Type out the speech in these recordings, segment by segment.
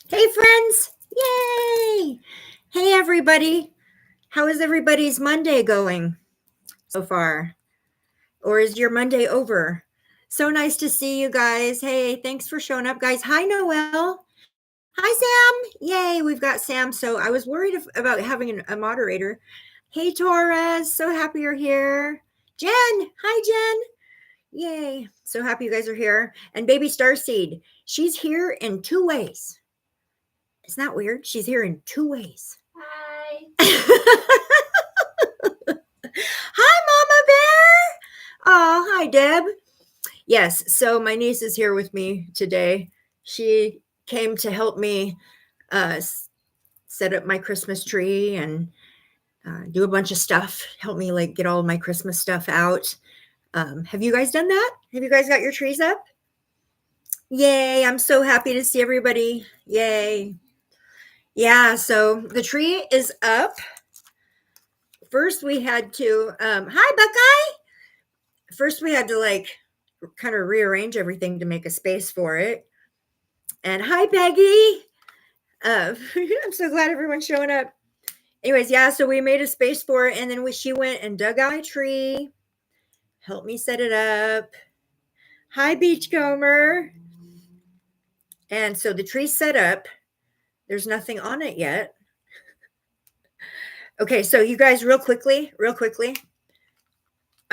Hey, friends. Yay. Hey, everybody. How is everybody's Monday going so far? Or is your Monday over? So nice to see you guys. Hey, thanks for showing up, guys. Hi, Noel. Hi, Sam. Yay, we've got Sam. So I was worried about having a moderator. Hey, Torres. So happy you're here. Jen. Hi, Jen. Yay. So happy you guys are here. And baby Starseed, she's here in two ways. Isn't that weird? She's here in two ways. Hi. Hi, Mama Bear. Oh, hi, Deb. Yes, so my niece is here with me today. She came to help me set up my Christmas tree and do a bunch of stuff. Help me like get all of my Christmas stuff out. Have you guys done that? Have you guys got your trees up? Yay! I'm so happy to see everybody. Yay! Yeah, so the tree is up. First, we had to. Hi, Buckeye. First, we had to like kind of rearrange everything to make a space for it. And hi, Peggy. I'm so glad everyone's showing up. Anyways, yeah, so we made a space for it, and then she went and dug out a tree, helped me set it up. Hi, Beachcomber. And so the tree's set up. There's nothing on it yet. Okay, so you guys, real quickly, I'm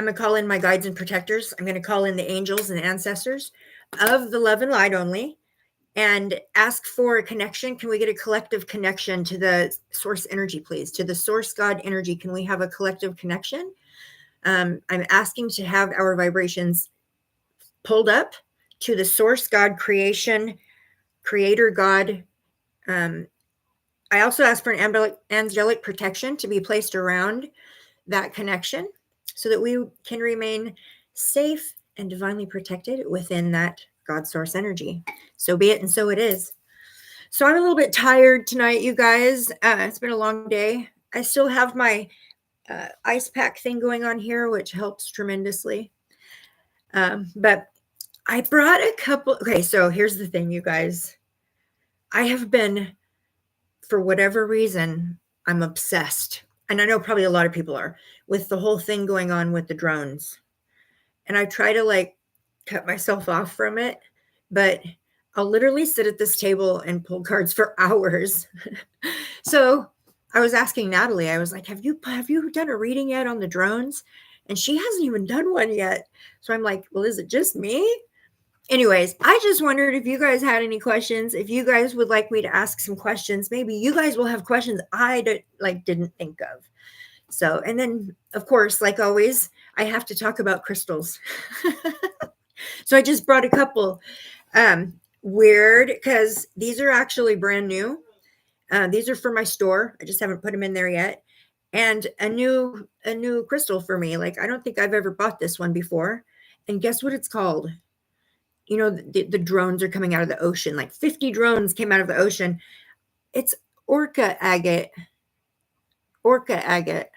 going to call in my guides and protectors. I'm going to call in the angels and ancestors of the love and light only and ask for a connection. Can we get a collective connection to the source energy, please? To the source God energy. Can we have a collective connection? I'm asking to have our vibrations pulled up to the source God creation, creator God. I also ask for an angelic protection to be placed around that connection so that we can remain safe and divinely protected within that God source energy. So be it, and so it is. So I'm a little bit tired tonight, you guys. It's been a long day. I still have my ice pack thing going on here, which helps tremendously. But I brought a couple. Okay, so here's the thing, you guys. I have been, for whatever reason, I'm obsessed. And I know probably a lot of people are with the whole thing going on with the drones. And I try to like cut myself off from it, but I'll literally sit at this table and pull cards for hours. So I was asking Natalie, I was like, have you done a reading yet on the drones? And she hasn't even done one yet. So I'm like, well, is it just me? Anyways, I just wondered if you guys had any questions. If you guys would like me to ask some questions, maybe you guys will have questions I didn't think of. So, and then of course, like always, I have to talk about crystals. So I just brought a couple. Weird, because these are actually brand new. These are for my store. I just haven't put them in there yet. And a new crystal for me. Like I don't think I've ever bought this one before. And guess what it's called? You know, the drones are coming out of the ocean. Like 50 drones came out of the ocean. It's orca agate. Orca agate.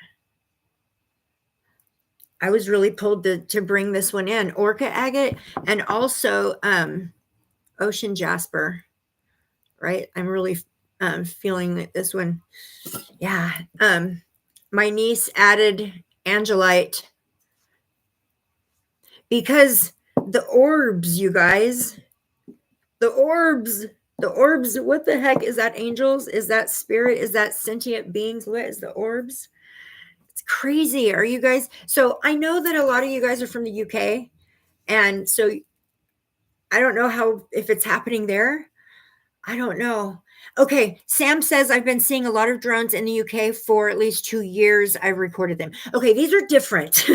I was really pulled to bring this one in. Orca agate and also ocean jasper. Right? I'm really feeling that this one. Yeah. My niece added angelite because the orbs, you guys, the orbs, what the heck is that? Angels? Is that spirit? Is that sentient beings? What is the orbs? It's crazy. Are you guys? So I know that a lot of you guys are from the UK. And so I don't know if it's happening there. I don't know. Okay, Sam says I've been seeing a lot of drones in the UK for at least 2 years. I've recorded them. Okay, these are different.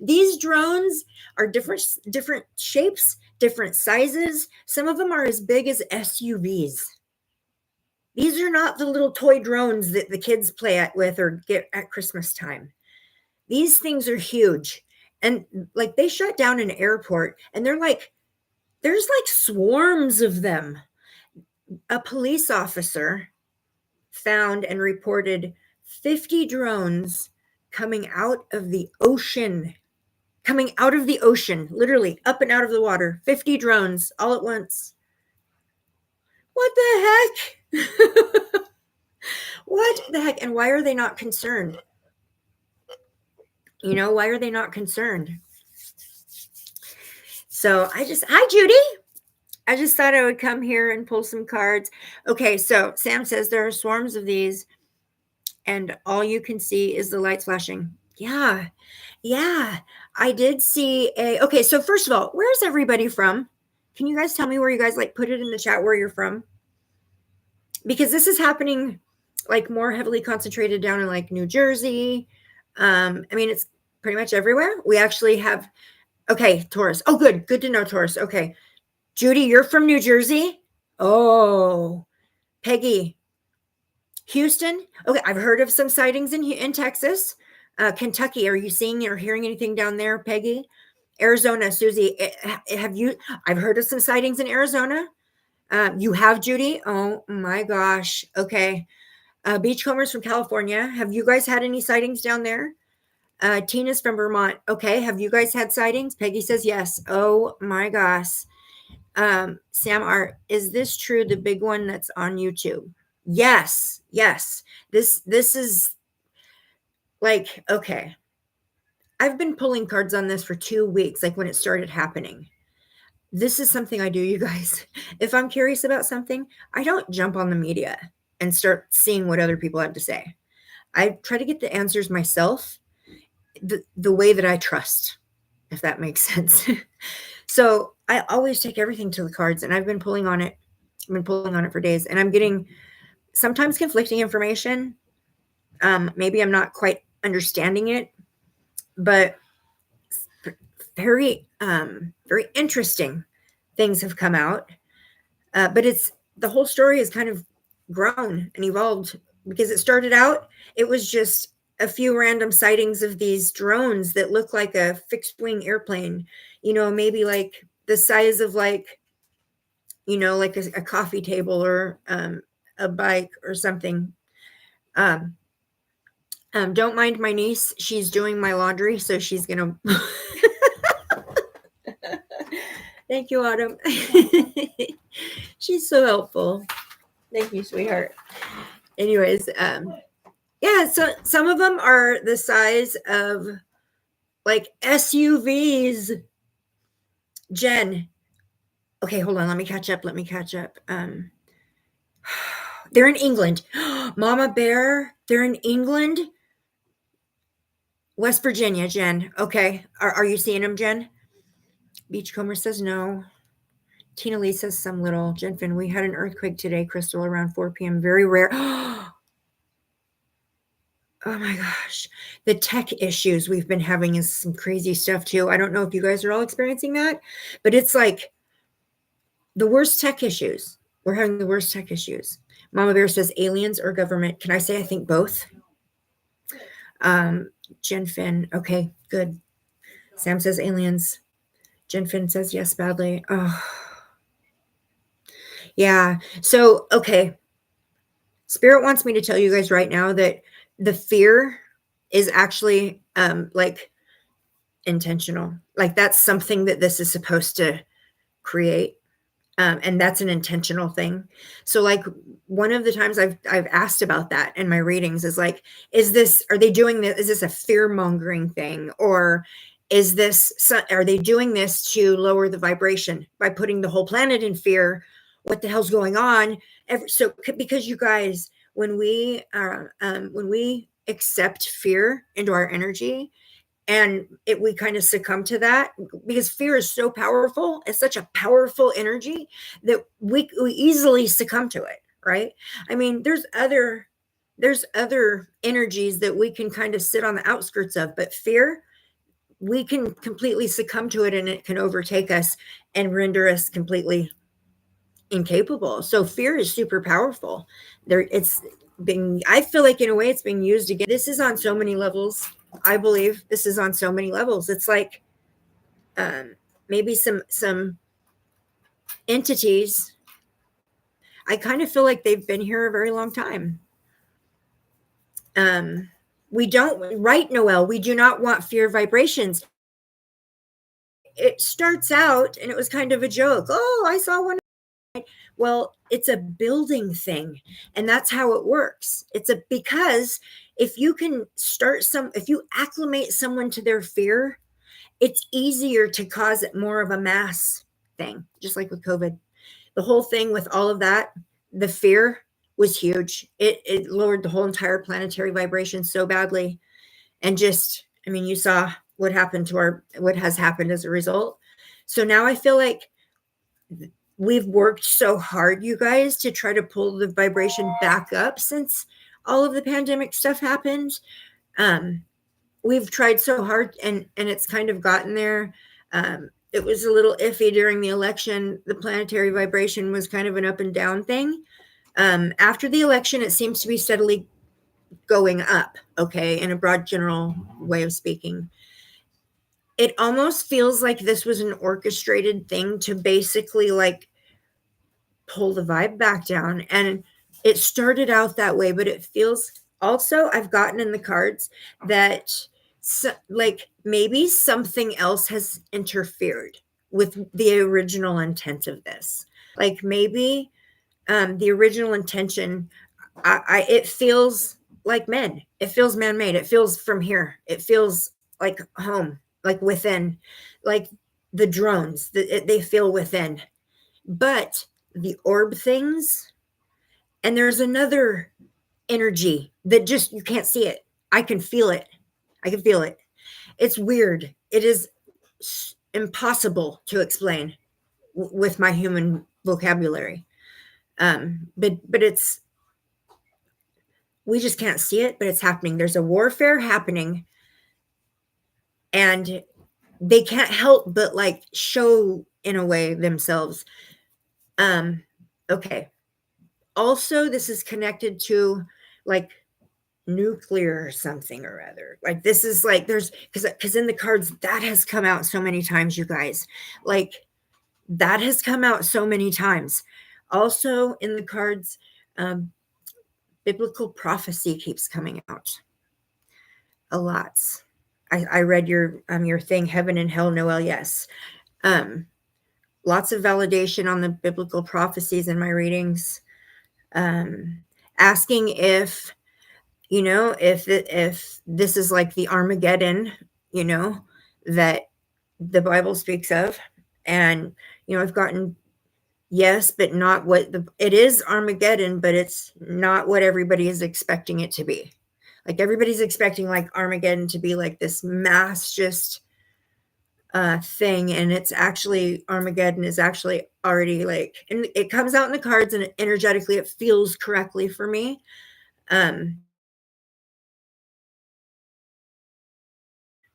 These drones are different shapes, different sizes. Some of them are as big as SUVs. These are not the little toy drones that the kids play with or get at Christmas time. These things are huge. And like they shut down an airport and there's like swarms of them. A police officer found and reported 50 drones coming out of the ocean, literally up and out of the water. 50 drones all at once. What the the heck? And why are they not concerned? You know, why are they not concerned? So hi, Judy. I just thought I would come here and pull some cards. Okay, so Sam says there are swarms of these, and all you can see is the lights flashing. Yeah, I did see okay, so first of all, where's everybody from? Can you guys tell me where you guys, like, put it in the chat where you're from? Because this is happening, like, more heavily concentrated down in, like, New Jersey. I mean, it's pretty much everywhere. We actually have, okay, Taurus. Oh, good to know, Taurus. Okay, Judy, you're from New Jersey? Oh, Peggy, Houston? Okay, I've heard of some sightings in Texas. Kentucky, are you seeing or hearing anything down there, Peggy? Arizona, Susie, have you? I've heard of some sightings in Arizona. You have, Judy? Oh my gosh. Okay. Beachcombers from California. Have you guys had any sightings down there? Tina's from Vermont. Okay. Have you guys had sightings? Peggy says yes. Oh my gosh. Sam Art, is this true? The big one that's on YouTube? Yes. This is like, okay. I've been pulling cards on this for 2 weeks, like when it started happening. This is something I do, you guys. If I'm curious about something, I don't jump on the media and start seeing what other people have to say. I try to get the answers myself, the way that I trust, if that makes sense. So I always take everything to the cards, and I've been pulling on it. I've been pulling on it for days, and I'm getting sometimes conflicting information. Maybe I'm not quite understanding it, but very interesting things have come out. But the whole story has kind of grown and evolved, because it started out, it was just a few random sightings of these drones that look like a fixed wing airplane, maybe like the size of, like, like a coffee table or a bike or something. Don't mind my niece. She's doing my laundry, so she's going to... Thank you, Autumn. She's so helpful. Thank you, sweetheart. Anyways, yeah, so some of them are the size of, like, SUVs. Jen. Okay, hold on. Let me catch up. They're in England. Mama Bear, they're in England. West Virginia, Jen. Okay. Are you seeing them, Jen? Beachcomber says no. Tina Lee says some little. Jen Finn, we had an earthquake today, Crystal, around 4 p.m. Very rare. Oh my gosh. The tech issues we've been having is some crazy stuff too. I don't know if you guys are all experiencing that, but it's like the worst tech issues. We're having the worst tech issues. Mama Bear says aliens or government. Can I say I think both? Jen Finn. Okay, good. Sam says aliens. Jen Finn says yes, badly. Oh. Yeah. So, okay. Spirit wants me to tell you guys right now that the fear is actually like intentional. Like, that's something that this is supposed to create. And that's an intentional thing. So, like, one of the times I've asked about that in my readings is like, are they doing this? Is this a fear mongering thing? Or are they doing this to lower the vibration by putting the whole planet in fear? What the hell's going on? Because you guys, when we accept fear into our energy, and we kind of succumb to that, because fear is so powerful. It's such a powerful energy that we easily succumb to it, right? I mean, there's other energies that we can kind of sit on the outskirts of, but fear, we can completely succumb to it, and it can overtake us and render us completely incapable. So fear is super powerful. I feel like in a way it's being used again. This is on so many levels. I believe this is on so many levels. It's like maybe some entities, I kind of feel like they've been here a very long time. We don't, right, Noel, we do not want fear vibrations. It starts out, and it was kind of a joke. Oh, I saw one. Well, it's a building thing, and that's how it works. Because if you can if you acclimate someone to their fear, it's easier to cause it more of a mass thing, just like with COVID. The whole thing with all of that, the fear was huge. It lowered the whole entire planetary vibration so badly. And just, I mean, you saw what has happened as a result. So now I feel like we've worked so hard, you guys, to try to pull the vibration back up since all of the pandemic stuff happened. We've tried so hard, and it's kind of gotten there. It was a little iffy during the election. The planetary vibration was kind of an up and down thing. After the election, it seems to be steadily going up, okay, in a broad general way of speaking. It almost feels like this was an orchestrated thing to basically like pull the vibe back down. And it started out that way, but it feels also, I've gotten in the cards that like maybe something else has interfered with the original intent of this. Like maybe the original intention, it feels like it feels man-made. It feels from here. It feels like home, like within, like the drones, they feel within. But the orb things, and there's another energy that just, you can't see it. I can feel it. I can feel it. It's weird. It is impossible to explain with my human vocabulary. But it's, we just can't see it, but it's happening. There's a warfare happening, and they can't help but like show in a way themselves. Okay. Also, this is connected to like nuclear or something or other. Like this is like there's because in the cards that has come out so many times, you guys. Like that has come out so many times. Also in the cards, biblical prophecy keeps coming out a lot. I read your thing, heaven and hell, Noel. Yes. Lots of validation on the biblical prophecies in my readings. Asking if, if this is like the Armageddon, that the Bible speaks of. And, I've gotten yes, but not what it is Armageddon, but it's not what everybody is expecting it to be. Like everybody's expecting like Armageddon to be like this mass just thing, and it's actually Armageddon is actually already like, and it comes out in the cards, and energetically it feels correctly for me.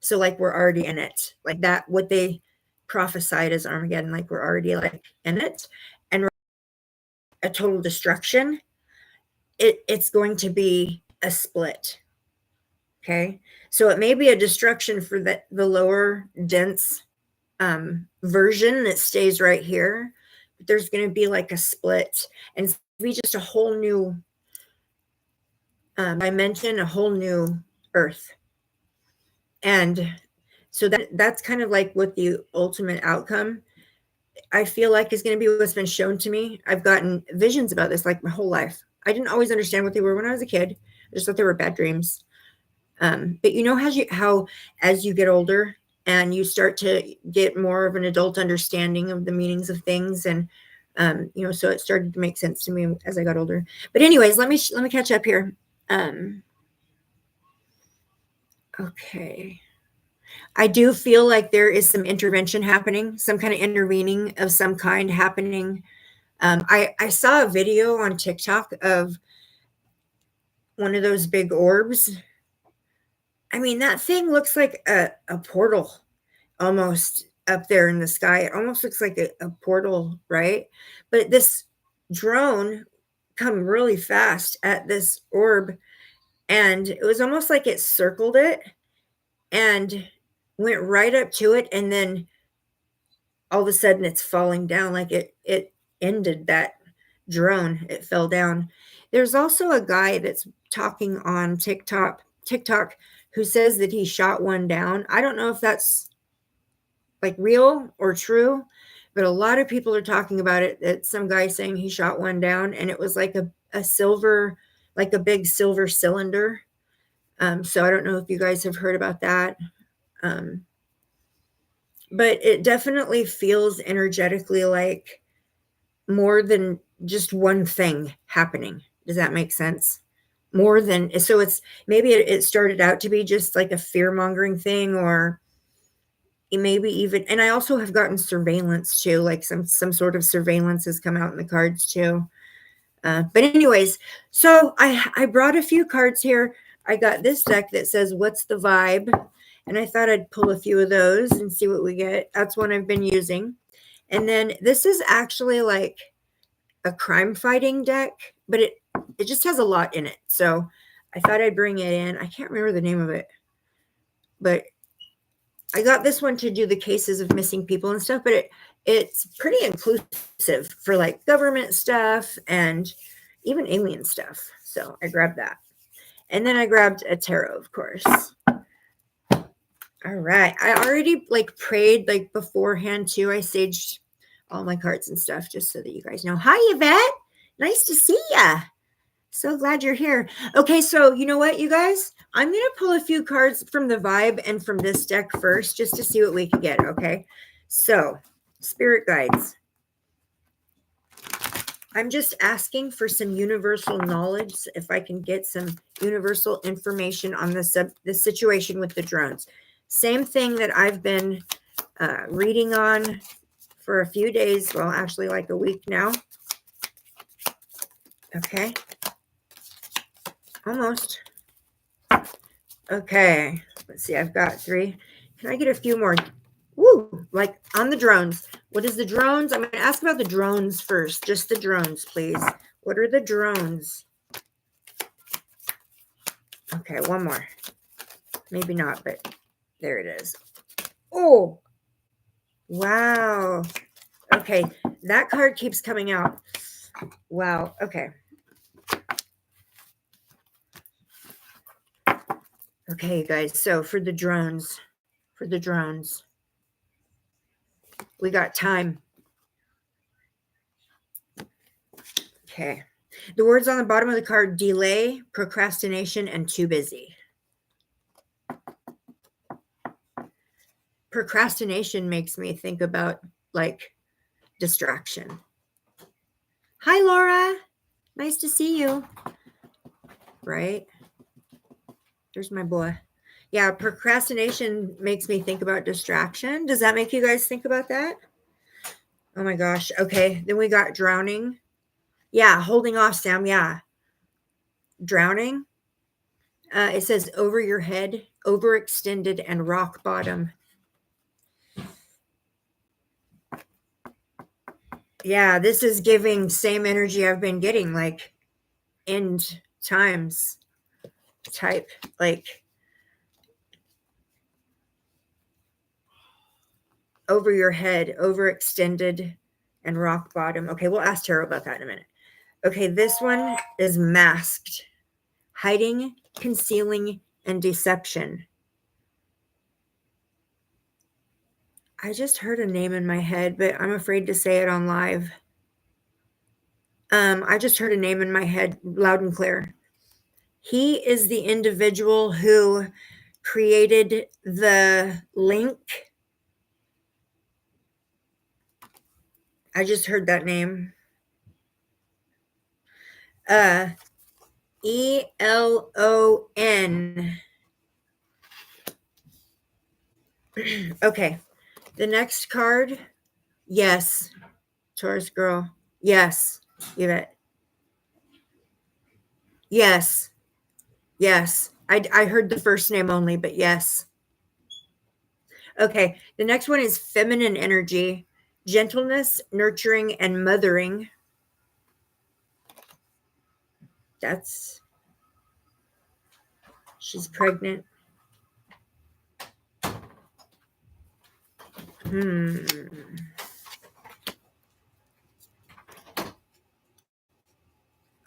So like we're already in it, like that what they prophesied as Armageddon, like we're already like in it, and a total destruction. It's going to be a split. Okay, so it may be a destruction for the lower dense version that stays right here, but there's going to be like a split, and it's be just a whole new dimension, a whole new earth. And so that's kind of like what the ultimate outcome I feel like is going to be what's been shown to me. I've gotten visions about this like my whole life. I didn't always understand what they were when I was a kid. I just thought they were bad dreams. But how as you get older and you start to get more of an adult understanding of the meanings of things, and so it started to make sense to me as I got older. But anyways, let me catch up here. Okay. I do feel like there is some intervention happening, some kind of intervening of some kind happening. I saw a video on TikTok of one of those big orbs. I mean, that thing looks like a portal almost up there in the sky. It almost looks like a portal, right? But this drone come really fast at this orb, and it was almost like it circled it and went right up to it, and then all of a sudden it's falling down, like it ended that drone. It fell down. There's also a guy that's talking on TikTok who says that he shot one down. I don't know if that's like real or true, but a lot of people are talking about it, that some guy saying he shot one down and it was like a silver, like a big silver cylinder. So I don't know if you guys have heard about that. But it definitely feels energetically like more than just one thing happening. Does that make sense? More than, so it's maybe it started out to be just like a fear mongering thing, or maybe even, and I also have gotten surveillance too, like some sort of surveillance has come out in the cards too. But anyways, so I brought a few cards here. I got this deck that says "What's the Vibe," and I thought I'd pull a few of those and see what we get. That's one I've been using. And then this is actually like a crime fighting deck, but it just has a lot in it. So I thought I'd bring it in. I can't remember the name of it, but I got this one to do the cases of missing people and stuff, but it's pretty inclusive for like government stuff and even alien stuff. So I grabbed that. And then I grabbed a tarot, of course. All right. I already like prayed like beforehand too. I saged all my cards and stuff just so that you guys know. Hi, Yvette. Nice to see ya. So glad you're here. Okay, so you know what, you guys? I'm going to pull a few cards from the vibe and from this deck first just to see what we can get, okay? So, spirit guides. I'm just asking for some universal knowledge, if I can get some universal information on the situation with the drones. Same thing that I've been reading on for a few days, well, actually like a week now. Okay. Almost. Okay. Let's see. I've got 3. Can I get a few more? Woo! Like on the drones. What is the drones? I'm going to ask about the drones first. Just the drones, please. What are the drones? Okay, one more. Maybe not, but there it is. Oh! Wow. Okay. That card keeps coming out. Wow. Okay. Okay, guys. So for the drones, we got time. Okay. The words on the bottom of the card: delay, procrastination, and too busy. Procrastination makes me think about like distraction. Hi, Laura. Nice to see you. Right? There's my boy. Yeah, procrastination makes me think about distraction. Does that make you guys think about that? Oh my gosh. Okay. Then we got drowning. Yeah, holding off, Sam. Yeah. Drowning. It says over your head, overextended, and rock bottom. Yeah, this is giving same energy I've been getting, like end times type, like over your head, overextended, and rock bottom. Okay, we'll ask Tarot about that in a minute. Okay, this one is masked, hiding, concealing, and deception. I just heard a name in my head, but I'm afraid to say it on live. I just heard a name in my head loud and clear. He is the individual who created the link. I just heard that name. ELON. Okay. The next card. Yes. Taurus girl. Yes. Yvette. Yes. Yes. I heard the first name only, but yes. Okay. The next one is feminine energy, gentleness, nurturing, and mothering. She's pregnant.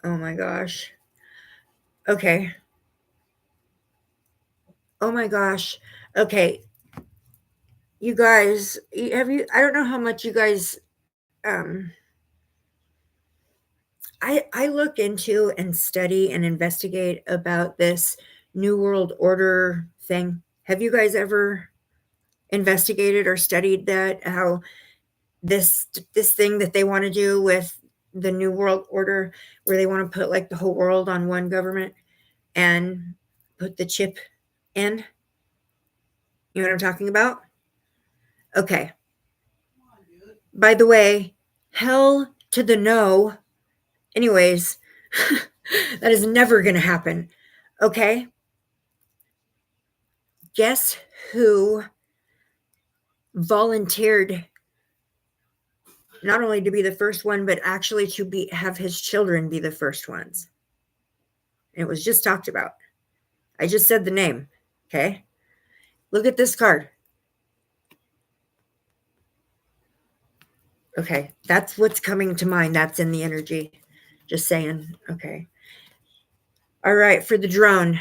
Oh my gosh. Okay. Oh my gosh. Okay. You guys, I don't know how much you guys, um, I look into and study and investigate about this New World Order thing. Have you guys ever investigated or studied that? How this thing that they want to do with the New World Order, where they want to put like the whole world on one government and put the chip in? You know what I'm talking about? Okay. By the way, hell to the no. Anyways, that is never going to happen. Okay. Guess who volunteered not only to be the first one, but actually to have his children be the first ones? It was just talked about. I just said the name. Okay. Look at this card. Okay. That's what's coming to mind. That's in the energy. Just saying. Okay. All right. For the drone,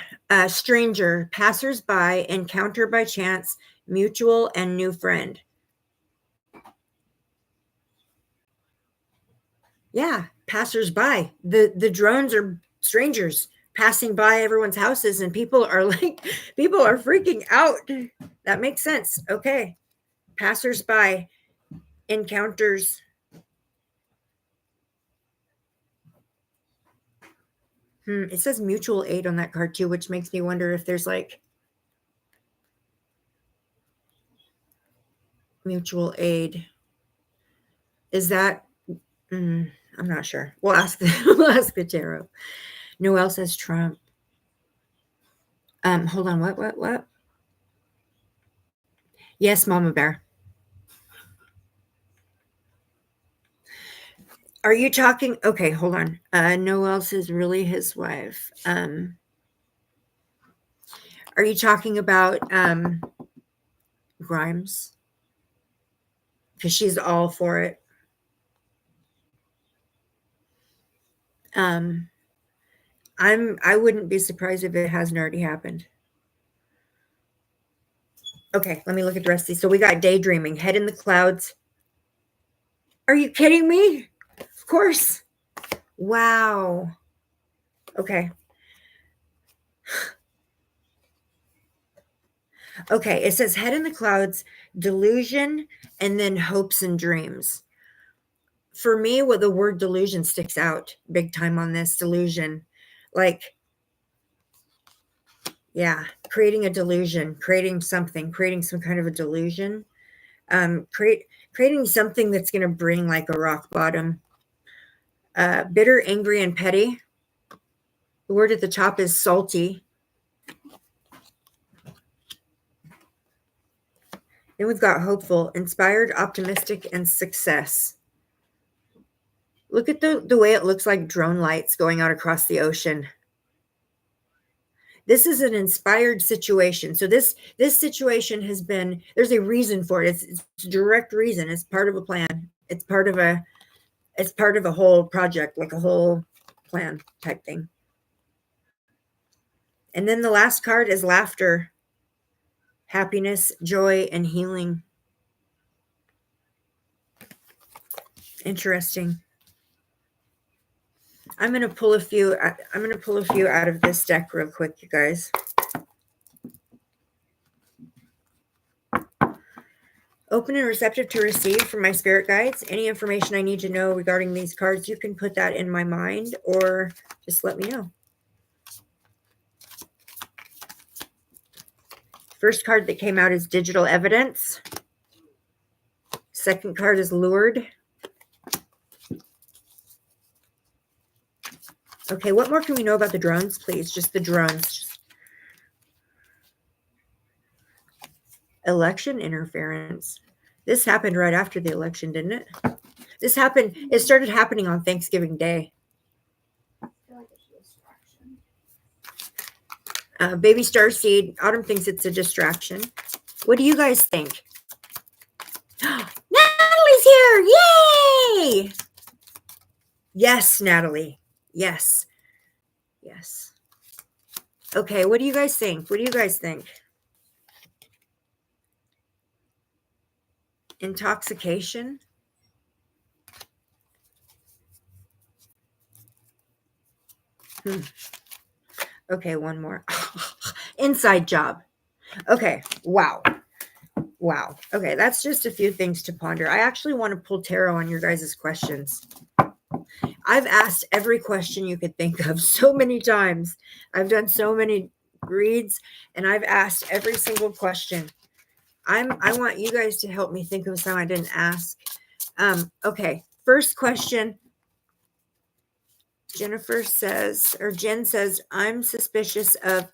stranger, passersby, encounter by chance, mutual, and new friend. Yeah. Passersby. The drones are strangers passing by everyone's houses, and people are freaking out. That makes sense. Okay. Passersby, encounters. It says mutual aid on that card too, which makes me wonder if there's like mutual aid. Is that? I'm not sure. We'll ask we'll ask the tarot. Noel says Trump. Hold on. What? Yes, Mama Bear. Are you talking? Okay, hold on. Noel says really his wife. Are you talking about Grimes? Because she's all for it. I wouldn't be surprised if it hasn't already happened. Okay, let me look at the rest of these. So we got daydreaming, head in the clouds. Are you kidding me? Of course. Wow. Okay. Okay, it says head in the clouds, delusion, and then hopes and dreams. For me, what the word delusion sticks out big time on this delusion. Like, yeah, creating a delusion, creating something, creating some kind of a delusion. Creating something that's going to bring like a rock bottom. Bitter, angry, and petty. The word at the top is salty. Then we've got hopeful, inspired, optimistic, and success. Look at the way it looks like drone lights going out across the ocean. This is an inspired situation. So this situation has been, there's a reason for it. It's a direct reason. It's part of a plan. It's part of a whole project, like a whole plan type thing. And then the last card is laughter, happiness, joy, and healing. Interesting. I'm going to pull a few out of this deck real quick, you guys. Open and receptive to receive from my spirit guides. Any information I need to know regarding these cards, you can put that in my mind or just let me know. First card that came out is digital evidence. Second card is lured. Okay, what more can we know about the drones, please? Just the drones. Election interference. This happened right after the election, didn't it? It started happening on Thanksgiving Day. Baby Starseed, Autumn thinks it's a distraction. What do you guys think? Natalie's here! Yay! Yes, Natalie. Yes. Yes. Okay, what do you guys think? What do you guys think? Intoxication. Okay, one more. Inside job. Okay, wow. Wow. Okay, that's just a few things to ponder. I actually want to pull tarot on your guys' questions. I've asked every question you could think of so many times. I've done so many reads and I've asked every single question. I want you guys to help me think of some I didn't ask. Okay, first question. Jennifer says, or Jen says, I'm suspicious of.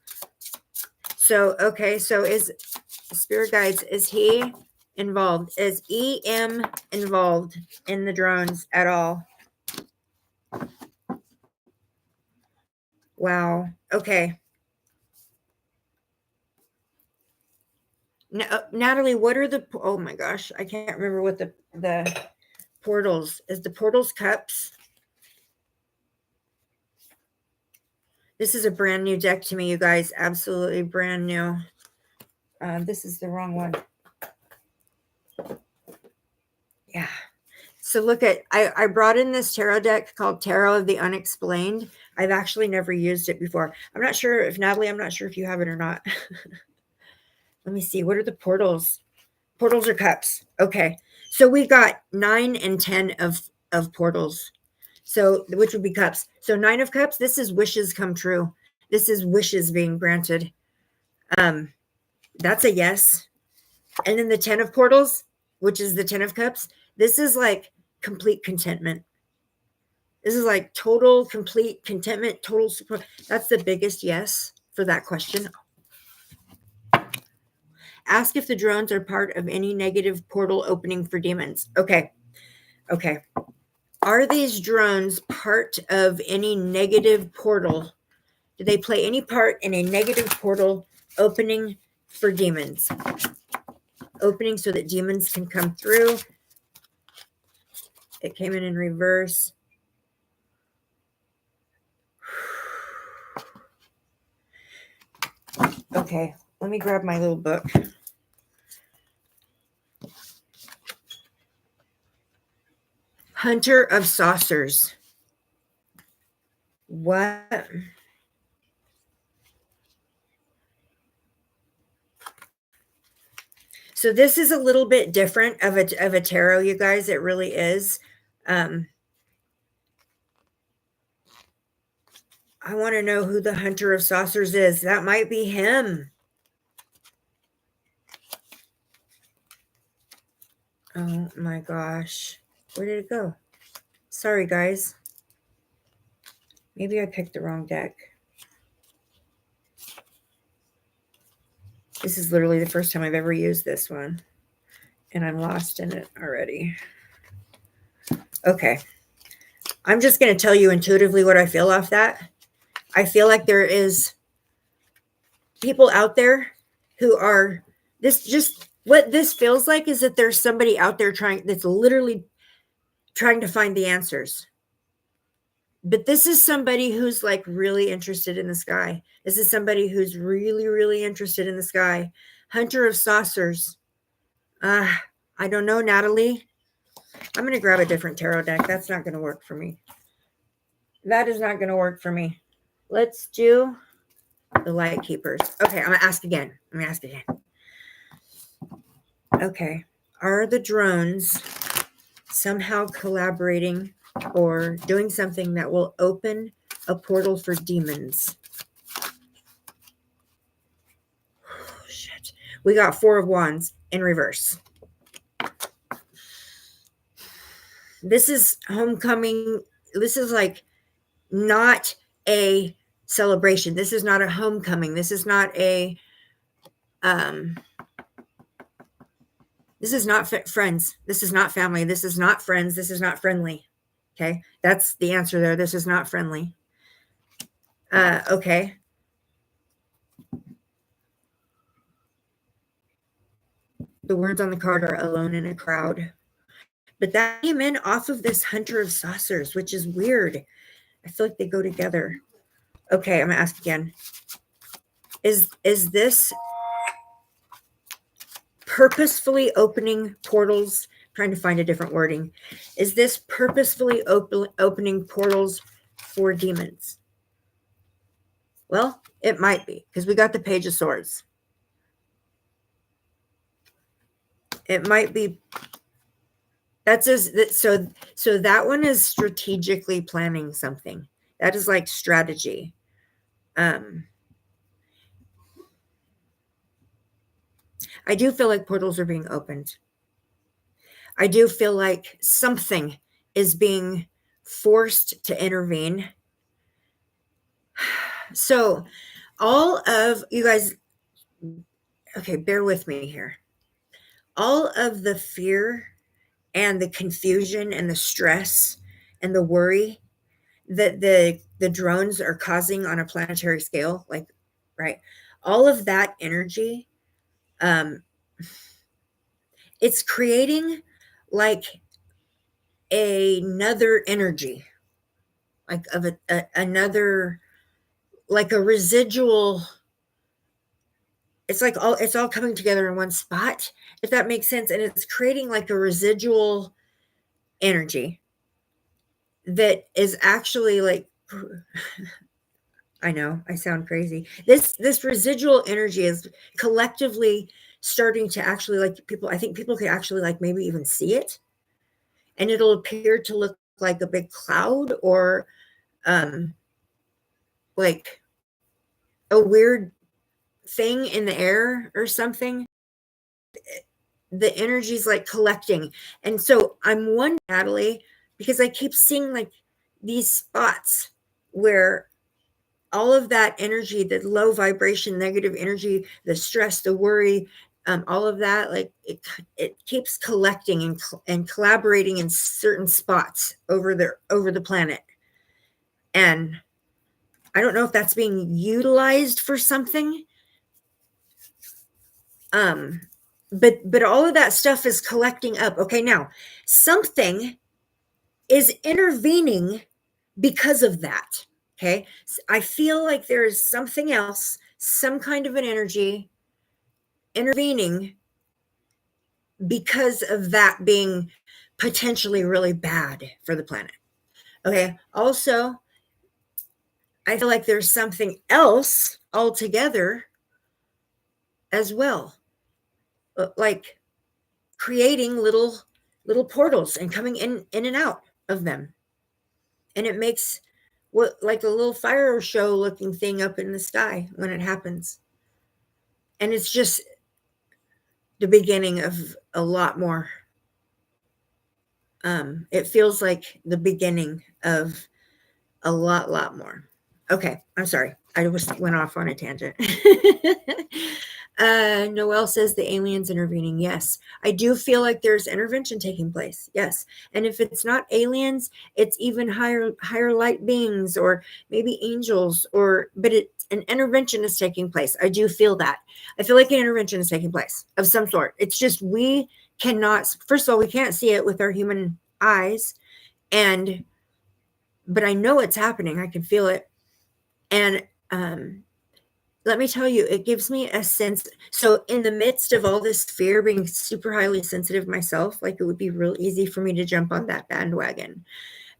So, okay, so is Spirit Guides, is he involved? Is EM involved in the drones at all? Wow. Okay. Natalie, what are the, oh my gosh, I can't remember what the portals, is the portals cups? This is a brand new deck to me, you guys, absolutely brand new. This is the wrong one. Yeah. So look at, I brought in this tarot deck called Tarot of the Unexplained. I've actually never used it before. I'm not sure if, Natalie, I'm not sure if you have it or not. Let me see. What are the portals? Portals or cups? Okay. So we got 9 and 10 of portals. So which would be cups. So 9 of cups, this is wishes come true. This is wishes being granted. That's a yes. And then the 10 of portals, which is the 10 of cups, this is like complete contentment. This is like total, complete contentment, total support. That's the biggest yes for that question. Ask if the drones are part of any negative portal opening for demons. Okay. Okay. Are these drones part of any negative portal? Do they play any part in a negative portal opening for demons? Opening so that demons can come through. It came in reverse. Okay, let me grab my little book. Hunter of Saucers. What? So this is a little bit different of a tarot, you guys. It really is. I want to know who the Hunter of Saucers is. That might be him. Oh my gosh. Where did it go? Sorry, guys. Maybe I picked the wrong deck. This is literally the first time I've ever used this one. And I'm lost in it already. Okay. I'm just going to tell you intuitively what I feel off that. I feel like there is people out there who are, this just, what this feels like is that there's somebody out there that's literally trying to find the answers. But this is somebody who's like really interested in the sky. This is somebody who's really, really interested in the sky. Hunter of Saucers. I don't know, Natalie. I'm going to grab a different tarot deck. That's not going to work for me. That is not going to work for me. Let's do the Light Keepers. Okay, I'm going to ask again. Okay. Are the drones somehow collaborating or doing something that will open a portal for demons? Oh, shit. We got 4 of Wands in reverse. This is homecoming. This is like not a celebration. This is not a homecoming. This is not a this is not friends. This is not family. This is not friends. This is not friendly. Okay, that's the answer there. This is not friendly. Okay. The words on the card are alone in a crowd. But that came in off of this Hunter of Saucers, which is weird. I feel like they go together. Okay, I'm going to ask again. Is this purposefully opening portals? Trying to find a different wording. Is this purposefully opening portals for demons? Well, it might be, because we got the Page of Swords. It might be. So that one is strategically planning something. That is like strategy. I do feel like portals are being opened. I do feel like something is being forced to intervene. So all of you guys, okay, bear with me here. All of the fear and the confusion and the stress and the worry that the drones are causing on a planetary scale, like, right, all of that energy, it's creating like another energy, like of another, like a residual. It's like it's all coming together in one spot, if that makes sense. And it's creating like a residual energy that is actually like, I know I sound crazy. This residual energy is collectively starting to actually, like, people, I think people could actually like maybe even see it, and it'll appear to look like a big cloud, or like a weird thing in the air or something. The energy's like collecting. And so I'm wondering, Natalie, because I keep seeing like these spots where all of that energy, the low vibration, negative energy, the stress, the worry, all of that, like it keeps collecting and collaborating in certain spots over the planet. And I don't know if that's being utilized for something. But all of that stuff is collecting up. Okay, now something is intervening because of that. Okay, I feel like there is something else, some kind of an energy intervening because of that being potentially really bad for the planet. Okay, also, I feel like there's something else altogether as well, like creating little portals and coming in and out of them. And it makes what, like a little fire show looking thing up in the sky when it happens. And it's just the beginning of a lot more. It feels like the beginning of a lot more. Okay, I'm sorry. I went off on a tangent. Noelle says the aliens intervening. Yes, I do feel like there's intervention taking place. Yes, and if it's not aliens, it's even higher light beings, or maybe angels, but an intervention is taking place. I do feel that. I feel like an intervention is taking place of some sort. It's just we cannot. First of all, we can't see it with our human eyes, but I know it's happening. I can feel it. And let me tell you, it gives me a sense. So in the midst of all this fear, being super highly sensitive myself, like it would be real easy for me to jump on that bandwagon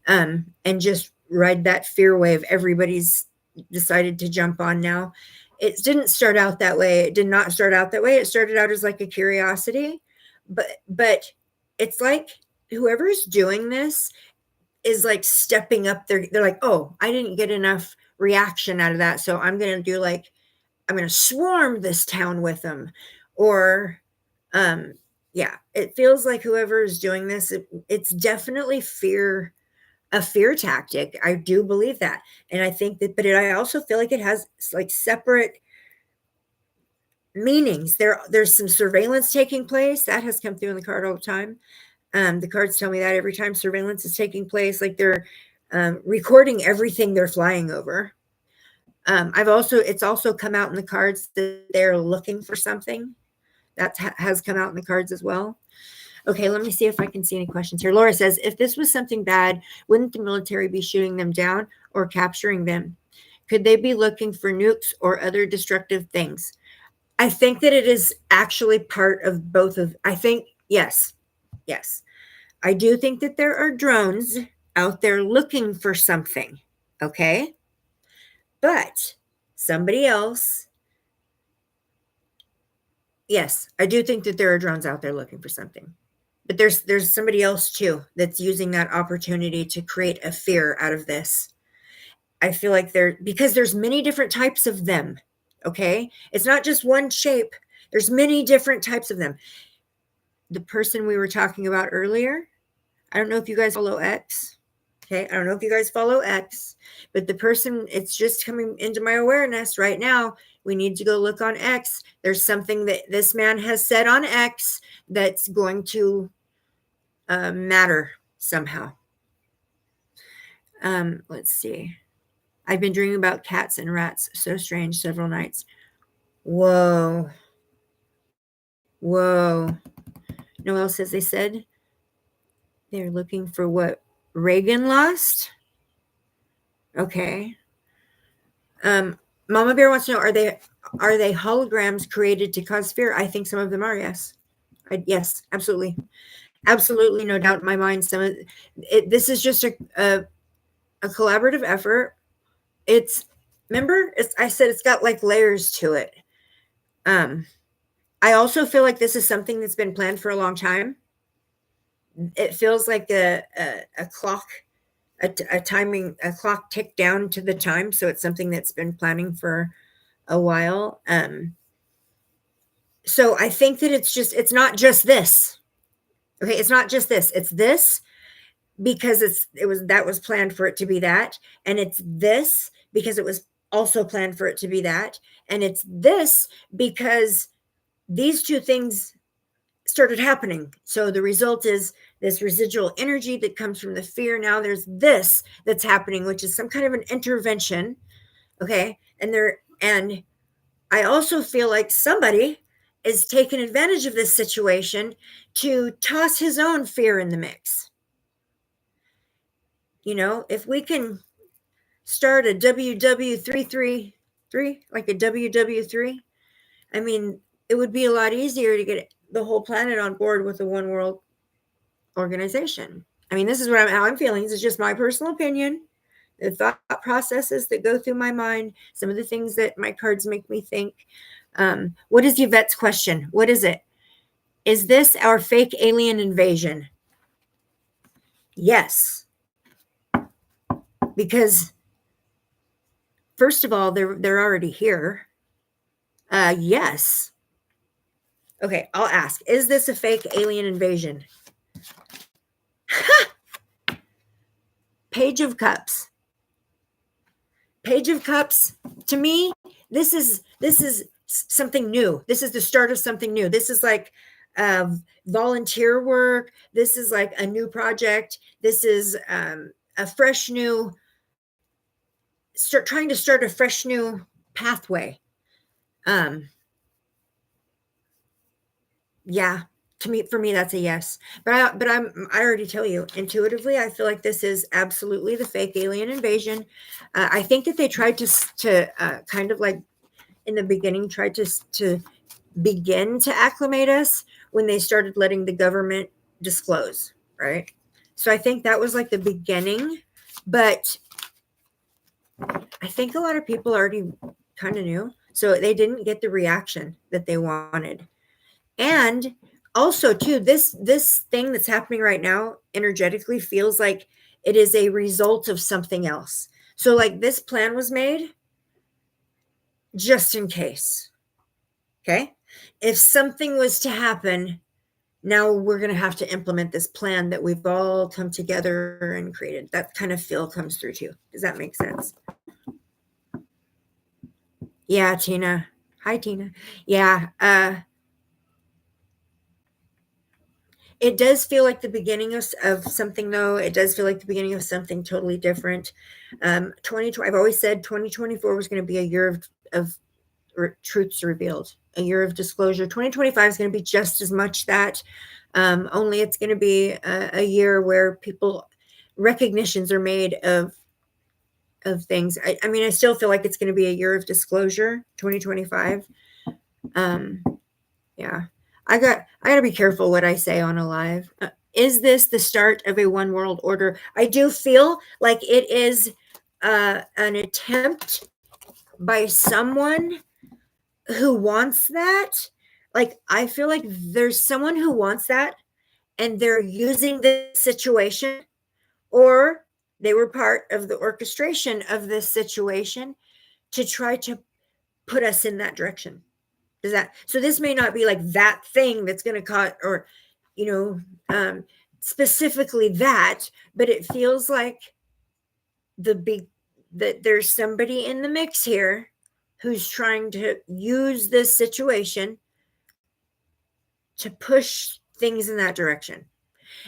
and just ride that fear wave everybody's decided to jump on now. It didn't start out that way. It did not start out that way. It started out as like a curiosity, but it's like whoever's doing this is like stepping up. They're like, oh, I didn't get enough reaction out of that, so I'm going to swarm this town with them. Or yeah, it feels like whoever is doing this, it's definitely a fear tactic. I do believe that. And I think that, but I also feel like it has like separate meanings. There's some surveillance taking place that has come through in the card all the time. The cards tell me that every time surveillance is taking place, like they're recording everything they're flying over. It's also come out in the cards that they're looking for something. That has come out in the cards as well. Okay, let me see if I can see any questions here. Laura says, if this was something bad, wouldn't the military be shooting them down or capturing them? Could they be looking for nukes or other destructive things? I think that it is actually part of both of, I think, yes, yes. I do think that there are drones out there looking for something, okay? But somebody else, yes, I do think that there are drones out there looking for something. But there's somebody else too that's using that opportunity to create a fear out of this. I feel like because there's many different types of them, okay? It's not just one shape. There's many different types of them. The person we were talking about earlier, I don't know if you guys follow X. Okay, I don't know if you guys follow X, but the person, it's just coming into my awareness right now. We need to go look on X. There's something that this man has said on X that's going to matter somehow. Let's see. I've been dreaming about cats and rats. So strange, several nights. Whoa. Whoa. Noelle says they said they're looking for what Reagan lost. Okay. Mama Bear wants to know, are they holograms created to cause fear? I think some of them are, yes. Yes, absolutely. Absolutely, no doubt in my mind. This is just a collaborative effort. Remember, I said it's got like layers to it. I also feel like this is something that's been planned for a long time. It feels like a clock, a clock tick down to the time. So it's something that's been planning for a while. So I think that it's not just this. Okay, it's not just this. It's this because that was planned for it to be that, and it's this because it was also planned for it to be that, and it's this because these two things started happening. So the result is this residual energy that comes from the fear. Now there's this that's happening, which is some kind of an intervention. Okay, and I also feel like somebody is taking advantage of this situation to toss his own fear in the mix. You know, if we can start a WW333, like a WW3, I mean, it would be a lot easier to get the whole planet on board with a one world organization. I mean, this is how I'm feeling. This is just my personal opinion. The thought processes that go through my mind, some of the things that my cards make me think. What is Yvette's question? What is it? Is this our fake alien invasion? Yes. Because first of all, they're already here. Yes. Okay, I'll ask. Is this a fake alien invasion? Page of Cups. Page of Cups, to me, this is something new. This is the start of something new. This is like volunteer work. This is like a new project. This is a fresh new trying to start a fresh new pathway. Yeah, for me that's a yes. But I already tell you intuitively, I feel like this is absolutely the fake alien invasion. I think that they tried to kind of like in the beginning tried to begin to acclimate us when they started letting the government disclose, right? So I think that was like the beginning, but I think a lot of people already kind of knew, so they didn't get the reaction that they wanted. And also too, this thing that's happening right now energetically feels like it is a result of something else. So like this plan was made just in case. Okay? If something was to happen, now we're going to have to implement this plan that we've all come together and created. That kind of feel comes through too. Does that make sense? Yeah, Tina. Hi, Tina. Yeah. It does feel like the beginning of something, though. It does feel like the beginning of something totally different. 2020, I've always said 2024 was going to be a year of truths revealed, a year of disclosure. 2025 is going to be just as much that, only it's going to be a year where recognitions are made of things. I mean, I still feel like it's going to be a year of disclosure, 2025. Yeah. I gotta be careful what I say on a live. Is this the start of a one world order? I do feel like it is an attempt by someone who wants that. Like, I feel like there's someone who wants that, and they're using this situation, or they were part of the orchestration of this situation to try to put us in that direction. Does that, so this may not be like that thing that's going to cause, or, you specifically that, but it feels like that there's somebody in the mix here who's trying to use this situation to push things in that direction.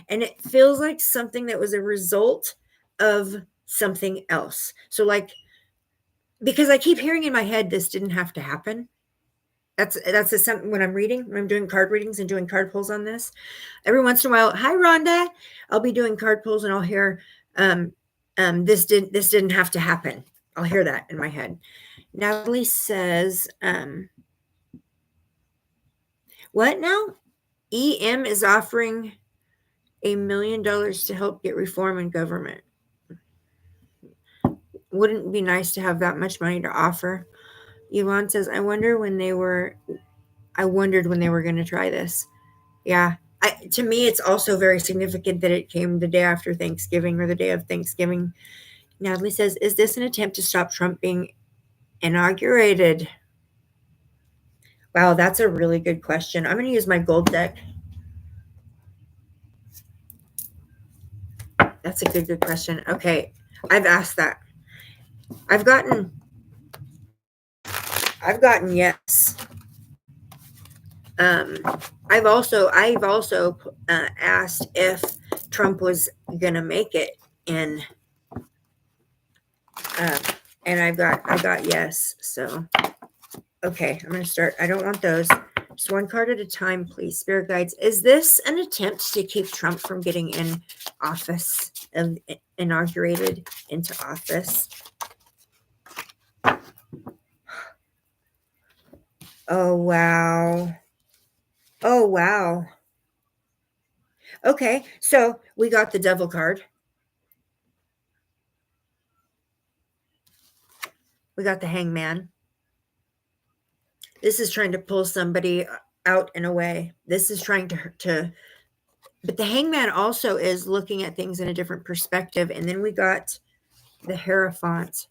And it feels like something that was a result of something else. So, like, because I keep hearing in my head, this didn't have to happen. That's something when I'm reading, when I'm doing card readings and doing card pulls on this. Every once in a while, hi Rhonda, I'll be doing card pulls and I'll hear, this didn't have to happen. I'll hear that in my head. Natalie says, what now? EM is offering $1 million to help get reform in government. Wouldn't it be nice to have that much money to offer? Yvonne says, I wondered when they were going to try this. Yeah. To me, it's also very significant that it came the day after Thanksgiving or the day of Thanksgiving. Natalie says, is this an attempt to stop Trump being inaugurated? Wow, that's a really good question. I'm going to use my gold deck. That's a good question. Okay. I've asked that. I've gotten yes. I've also asked if Trump was going to make it in, and I got yes. So, okay, I'm going to start. I don't want those. Just one card at a time, please. Spirit guides. Is this an attempt to keep Trump from getting in office, inaugurated into office? Oh, wow. Oh, wow. Okay, so we got the devil card. We got the hangman. This is trying to pull somebody out and away. This is trying to, but the hangman also is looking at things in a different perspective. And then we got the Hierophant.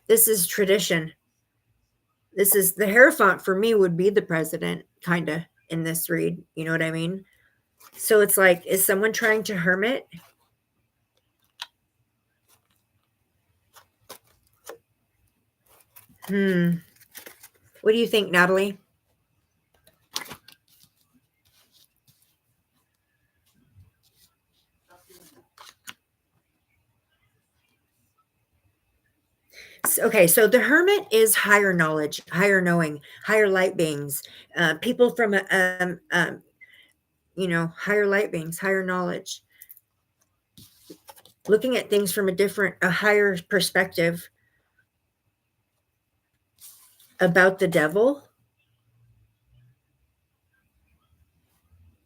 This is tradition. This is the Hierophant for me would be the president, kind of, in this read. You know what I mean? So it's like, is someone trying to hermit? What do you think, Natalie? Okay, so the hermit is higher knowledge, higher knowing, higher light beings, people from higher light beings, higher knowledge, looking at things from a higher perspective about the devil,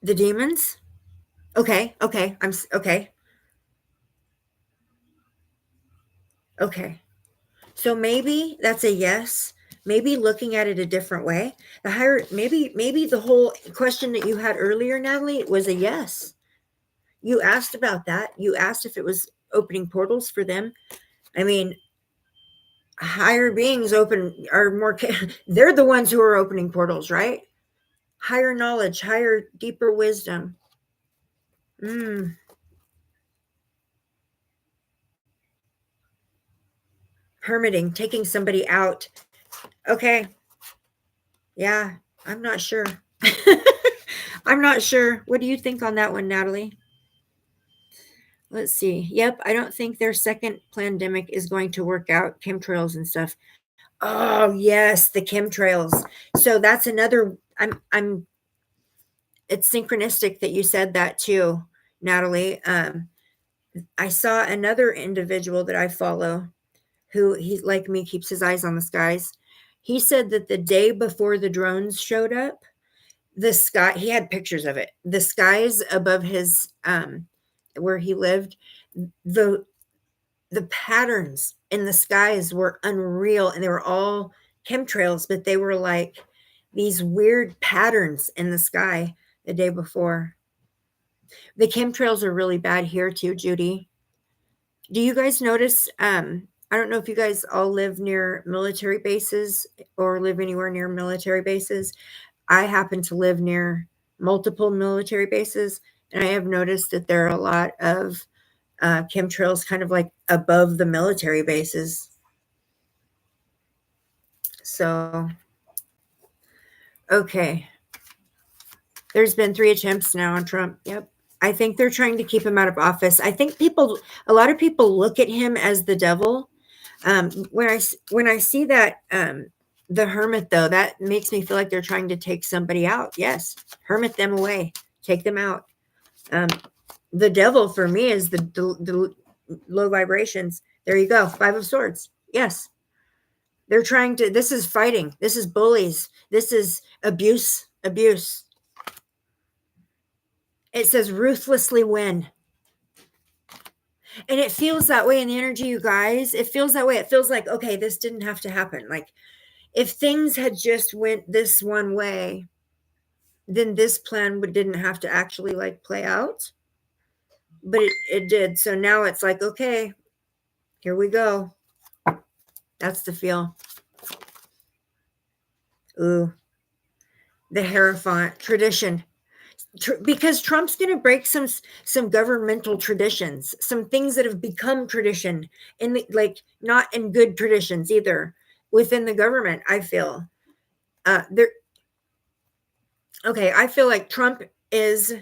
the demons. Okay, I'm okay. Okay. So maybe that's a yes. Maybe looking at it a different way. The higher, maybe the whole question that you had earlier, Natalie, was a yes. You asked about that. You asked if it was opening portals for them. I mean, higher beings are more, they're the ones who are opening portals, right? Higher knowledge, higher, deeper wisdom. Hermiting, taking somebody out. Okay. Yeah, I'm not sure. I'm not sure. What do you think on that one, Natalie? Let's see. Yep, I don't think their second pandemic is going to work out. Chemtrails and stuff. Oh yes, the chemtrails. So that's another. It's synchronistic that you said that too, Natalie. I saw another individual that I follow who, he like me, keeps his eyes on the skies. He said that the day before the drones showed up, the sky, he had pictures of it. The skies above his where he lived, the the patterns in the skies were unreal, and they were all chemtrails, but they were like these weird patterns in the sky the day before. The chemtrails are really bad here too, Judy. Do you guys notice? I don't know if you guys all live near military bases or live anywhere near military bases. I happen to live near multiple military bases, and I have noticed that there are a lot of chemtrails kind of like above the military bases. So, okay. There's been 3 attempts now on Trump. Yep. I think they're trying to keep him out of office. I think a lot of people look at him as the devil. When I see that, the hermit, though, that makes me feel like they're trying to take somebody out. Yes. Hermit them away. Take them out. The devil for me is the low vibrations. There you go. 5 of Swords. Yes. They're trying to, this is fighting. This is bullies. This is abuse. It says ruthlessly win. And it feels that way in the energy, you guys. It feels that way. It feels like, okay, this didn't have to happen. Like if things had just went this one way, then this plan didn't have to actually like play out. But it did. So now it's like, okay, here we go. That's the feel. Ooh. The Hierophant tradition. Because Trump's going to break some governmental traditions, some things that have become tradition, in the, like not in good traditions either within the government. I feel there. Okay, I feel like Trump is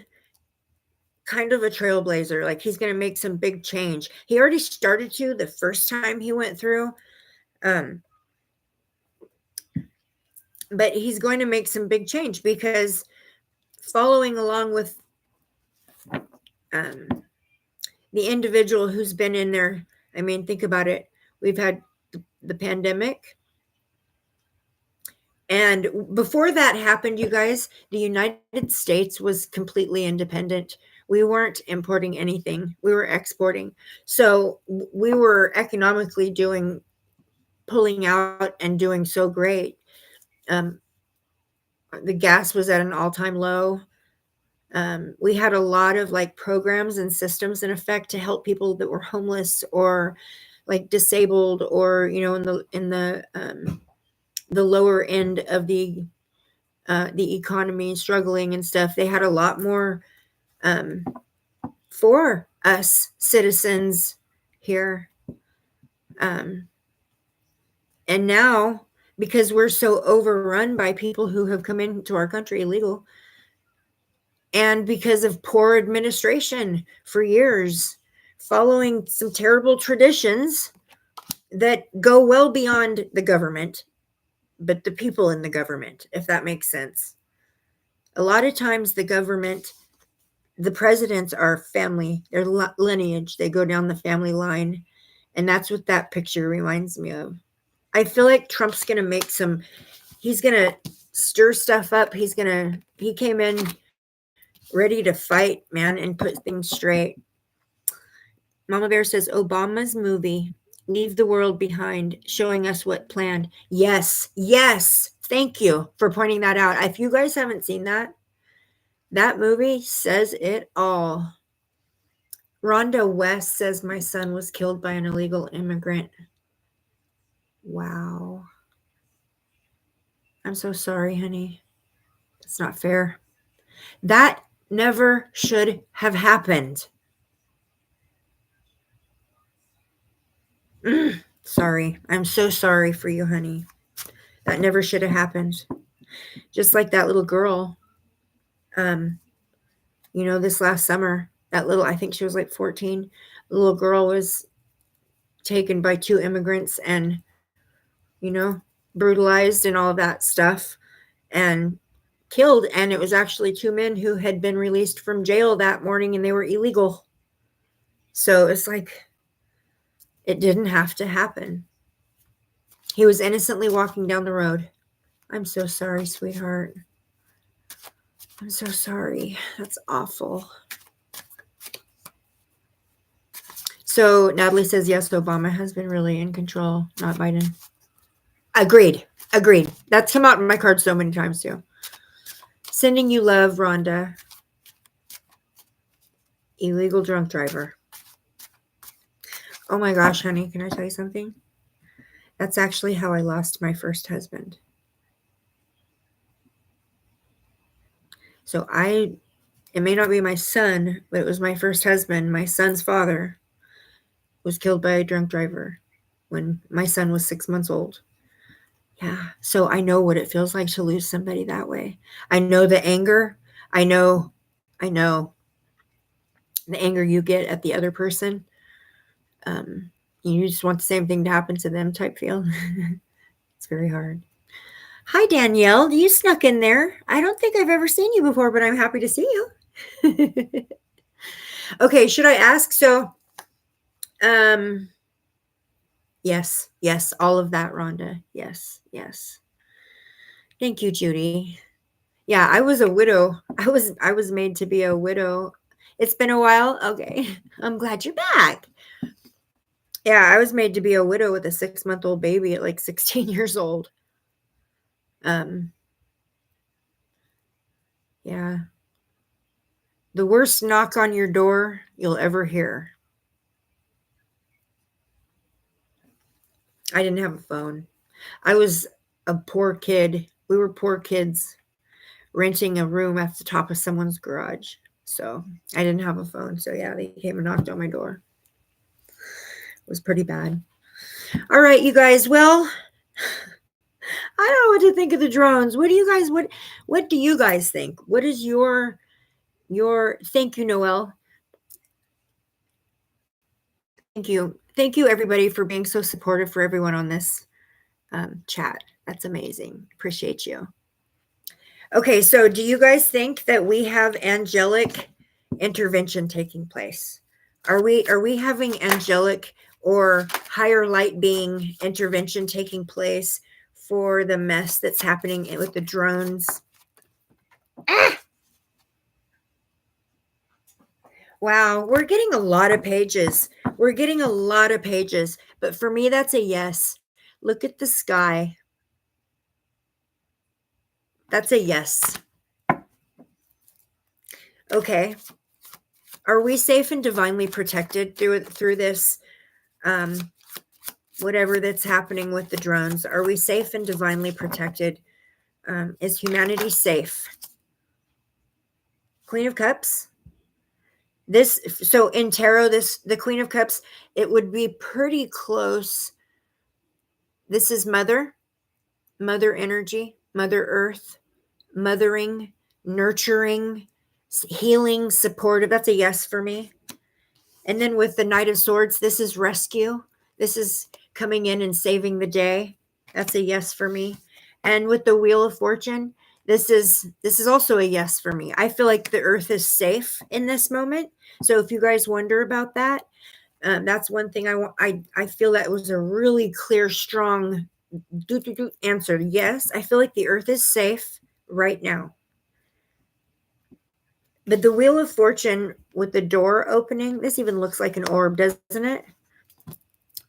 kind of a trailblazer. Like he's going to make some big change. He already started to the first time he went through, but he's going to make some big change because following along with the individual who's been in there. I mean, think about it. We've had the pandemic. And before that happened, you guys, the United States was completely independent. We weren't importing anything. We were exporting. So we were economically pulling out and doing so great. The gas was at an all-time low. We had a lot of like programs and systems in effect to help people that were homeless or like disabled or in the lower end of the economy struggling and stuff. They had a lot more for us citizens here, and now because we're so overrun by people who have come into our country illegal, and because of poor administration for years, following some terrible traditions that go well beyond the government, but the people in the government, if that makes sense. A lot of times the government, the presidents are family, they're lineage, they go down the family line. And that's what that picture reminds me of. I feel like Trump's going to make he's going to stir stuff up. He came in ready to fight, man, and put things straight. Mama Bear says Obama's movie, Leave the World Behind, showing us what planned. Yes. Thank you for pointing that out. If you guys haven't seen that movie says it all. Rhonda West says my son was killed by an illegal immigrant. Wow. I'm so sorry, honey. That's not fair. That never should have happened. Sorry. I'm so sorry for you, honey. That never should have happened. Just like that little girl, this last summer, I think she was like 14. The little girl was taken by 2 immigrants and, brutalized and all of that stuff and killed. And it was actually 2 men who had been released from jail that morning and they were illegal. So it's like, it didn't have to happen. He was innocently walking down the road. I'm so sorry, sweetheart. I'm so sorry. That's awful. So Natalie says, yes, Obama has been really in control, not Biden. Agreed. That's come out in my card so many times too. Sending you love, Rhonda. Illegal drunk driver. Oh my gosh, honey, can I tell you something? That's actually how I lost my first husband. So it may not be my son, but it was my first husband. My son's father was killed by a drunk driver when my son was 6 months old. Yeah. So I know what it feels like to lose somebody that way. I know the anger. I know the anger you get at the other person. You just want the same thing to happen to them type feel. It's very hard. Hi, Danielle. You snuck in there. I don't think I've ever seen you before, but I'm happy to see you. Okay, should I ask? So, yes, all of that, Rhonda. Yes. Thank you, Judy. Yeah, I was a widow. I was made to be a widow. It's been a while. Okay. I'm glad you're back. Yeah, I was made to be a widow with a 6-month-old baby at like 16 years old. Yeah. The worst knock on your door you'll ever hear. I didn't have a phone. I was a poor kid. We were poor kids renting a room at the top of someone's garage. So I didn't have a phone. So yeah, they came and knocked on my door. It was pretty bad. All right, you guys. Well, I don't know what to think of the drones. What do you guys think? What is your thank you, Noelle. Thank you everybody for being so supportive for everyone on this chat. That's amazing. Appreciate you. Okay, so do you guys think that we have angelic intervention taking place? Are we having angelic or higher light being intervention taking place for the mess that's happening with the drones? Wow, we're getting a lot of pages. But for me, that's a yes. Look at the sky. That's a yes. Okay. Are we safe and divinely protected through this whatever that's happening with the drones? Are we safe and divinely protected? Is humanity safe? Queen of Cups. So in tarot, the Queen of Cups, it would be pretty close. This is mother energy, Mother Earth, mothering, nurturing, healing, supportive. That's a yes for me. And then with the Knight of Swords, this is rescue. This is coming in and saving the day. That's a yes for me. And with the Wheel of Fortune, this is also a yes for me. I feel like the earth is safe in this moment. So if you guys wonder about that, that's one thing I feel that was a really clear, strong answer. Yes, I feel like the earth is safe right now. But the Wheel of Fortune with the door opening, this even looks like an orb, doesn't it?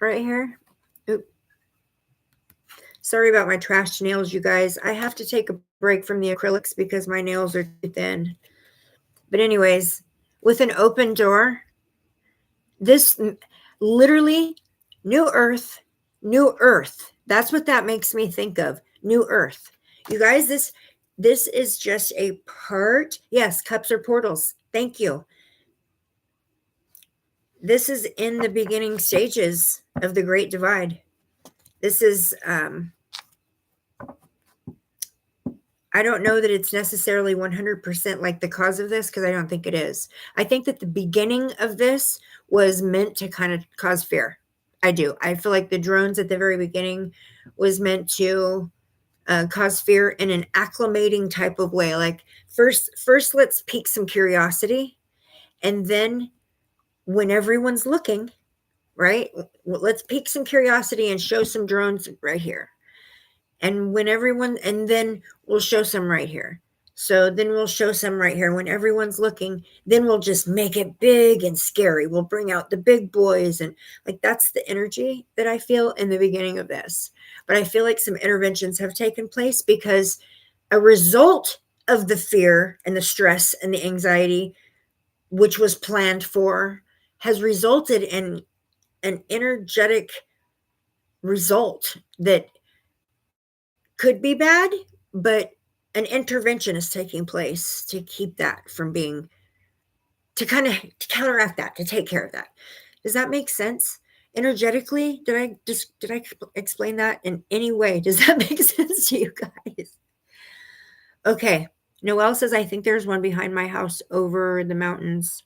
Right here. Oop. Sorry about my trashed nails, you guys. I have to take a break from the acrylics because my nails are too thin. But anyways, with an open door, this literally new earth. That's what that makes me think of. New earth. You guys, this is just a part. Yes, cups are portals. Thank you. This is in the beginning stages of the Great Divide. This is, I don't know that it's necessarily 100% like the cause of this, because I don't think it is. I think that the beginning of this was meant to kind of cause fear. I do. I feel like the drones at the very beginning was meant to cause fear in an acclimating type of way. Like first, let's pique some curiosity. And then when everyone's looking, right? Let's pique some curiosity and show some drones right here. And when everyone, and then we'll show some right here. So then we'll show some right here. When everyone's looking, then we'll just make it big and scary. We'll bring out the big boys. And like, that's the energy that I feel in the beginning of this. But I feel like some interventions have taken place because a result of the fear and the stress and the anxiety, which was planned for, has resulted in an energetic result that could be bad, but an intervention is taking place to keep that from being, to kind of to counteract that, to take care of that. Does that make sense? Energetically, did I explain that in any way? Does that make sense to you guys? Okay. Noelle says, I think there's one behind my house over the mountains.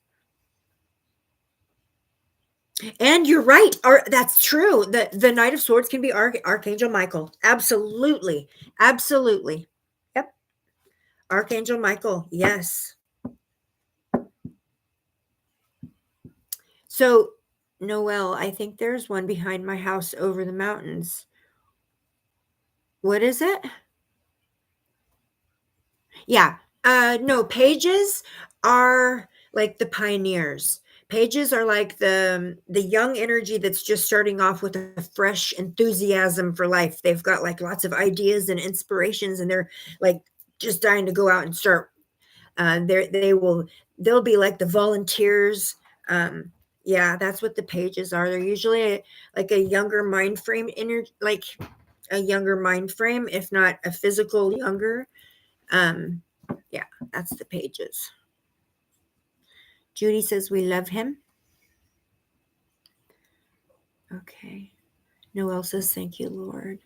And you're right. That's true. The Knight of Swords can be Archangel Michael. Absolutely. Absolutely. Yep. Archangel Michael. Yes. So, Noelle, I think there's one behind my house over the mountains. What is it? Yeah. No, pages are like the pioneers. Pages are like the young energy that's just starting off with a fresh enthusiasm for life. They've got like lots of ideas and inspirations, and they're like just dying to go out and start. They'll be like the volunteers. Yeah, that's what the pages are. They're usually like a younger mind frame like a younger mind frame, if not a physical younger. Yeah, that's the pages. Judy says we love him. Okay. Noelle says thank you, Lord.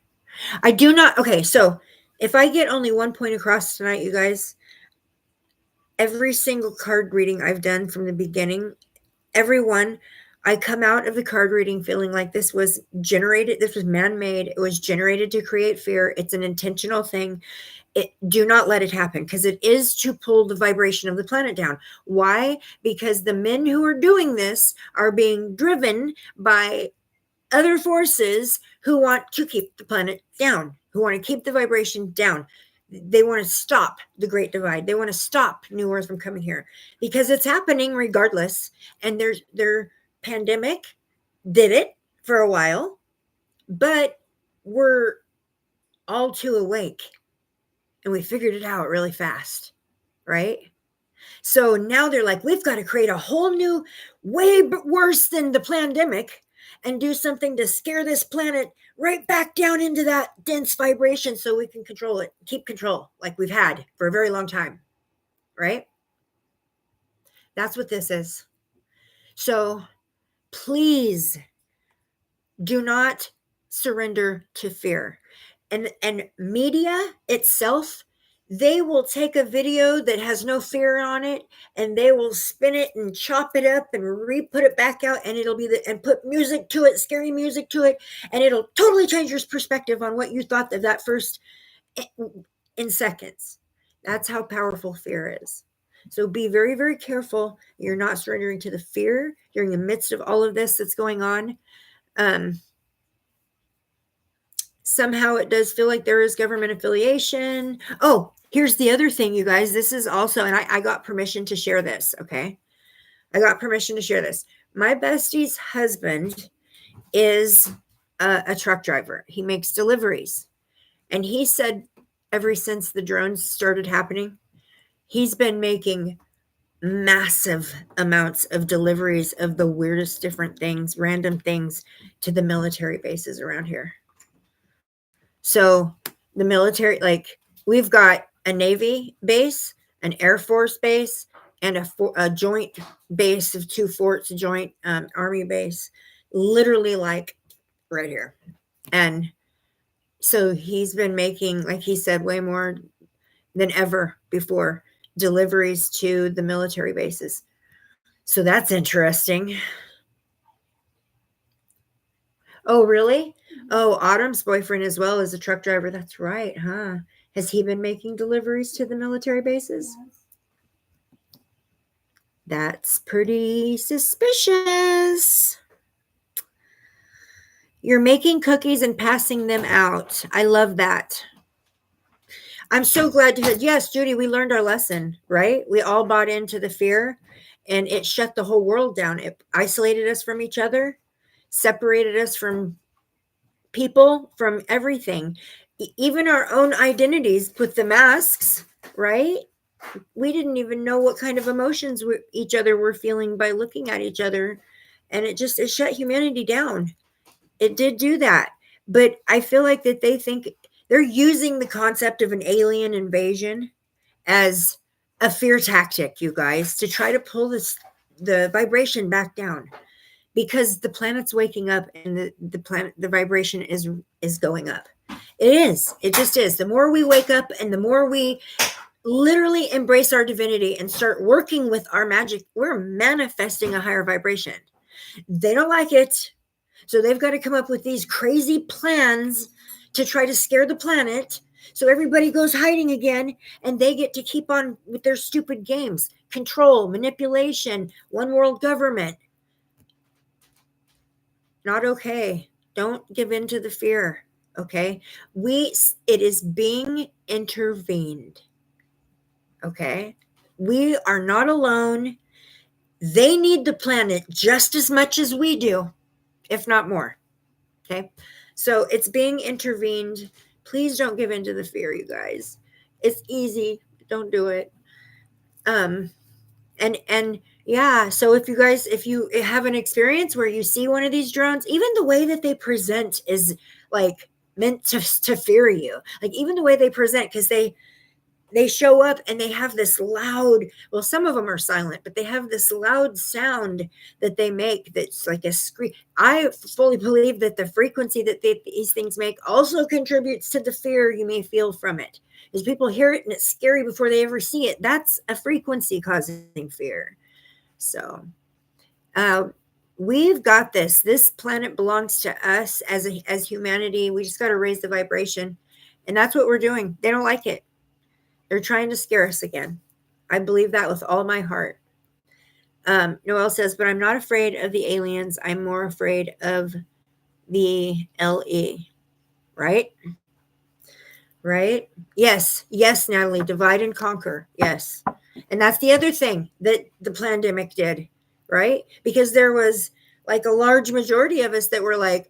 I do not. Okay, so if I get only one point across tonight, you guys, every single card reading I've done from the beginning, everyone, I come out of the card reading feeling like this was generated, this was man-made, it was generated to create fear. It's an intentional thing. Do not let it happen, because it is to pull the vibration of the planet down. Why? Because the men who are doing this are being driven by other forces who want to keep the planet down, who want to keep the vibration down. They want to stop the Great Divide. They want to stop New Earth from coming here, because it's happening regardless. And their pandemic did it for a while, but we're all too awake and we figured it out really fast, right? So now they're like, we've got to create a whole new, way worse than the pandemic, and do something to scare this planet right back down into that dense vibration so we can control it, keep control like we've had for a very long time, right? That's what this is. So please do not surrender to fear. And media itself, they will take a video that has no fear on it, and they will spin it and chop it up and re-put it back out, and it'll be and put music to it, scary music to it, and it'll totally change your perspective on what you thought of that first in seconds. That's how powerful fear is. So be very, very careful. You're not surrendering to the fear during the midst of all of this that's going on. Somehow it does feel like there is government affiliation. Oh, here's the other thing, you guys. This is also, and I got permission to share this, okay? I got permission to share this. My bestie's husband is a truck driver. He makes deliveries. And he said ever since the drones started happening, he's been making massive amounts of deliveries of the weirdest different things, random things, to the military bases around here. So the military, like, we've got a Navy base, an Air Force base, and a joint base of 2 forts, a joint Army base, literally like right here. And so he's been making, like he said, way more than ever before, deliveries to the military bases. So that's interesting. Oh, really? Oh, Autumn's boyfriend as well is a truck driver. That's right, huh? Has he been making deliveries to the military bases? That's pretty suspicious. You're making cookies and passing them out. I love that. I'm so glad to hear. Yes, Judy, we learned our lesson, right? We all bought into the fear and it shut the whole world down. It isolated us from each other, separated us from people, from everything, even our own identities with the masks, right? We didn't even know what kind of emotions each other were feeling by looking at each other. And it shut humanity down. It did do that. But I feel like that they think they're using the concept of an alien invasion as a fear tactic, you guys, to try to pull the vibration back down, because the planet's waking up and the vibration is going up. It just is. The more we wake up and the more we literally embrace our divinity and start working with our magic, we're manifesting a higher vibration. They don't like it, so they've got to come up with these crazy plans to try to scare the planet, so everybody goes hiding again and they get to keep on with their stupid games. Control, manipulation, one world government. Not okay. Don't give in to the fear. Okay. It is being intervened. Okay. We are not alone. They need the planet just as much as we do, if not more. Okay. So it's being intervened. Please don't give in to the fear, you guys. It's easy. Don't do it. And yeah, so if you have an experience where you see one of these drones, even the way that they present is like meant to fear you. Like even the way they present, because they show up and they have this loud, well, some of them are silent, but they have this loud sound that they make that's like a scream. I fully believe that the frequency that these things make also contributes to the fear you may feel from it. Because people hear it and it's scary before they ever see it. That's a frequency causing fear. So we've got this. This planet belongs to us as humanity. We just got to raise the vibration. And that's what we're doing. They don't like it. They're trying to scare us again. I believe that with all my heart. Noelle says, but I'm not afraid of the aliens. I'm more afraid of the LE. Right? Right? Yes, Natalie. Divide and conquer. Yes. And that's the other thing that the pandemic did, right? Because there was like a large majority of us that were like,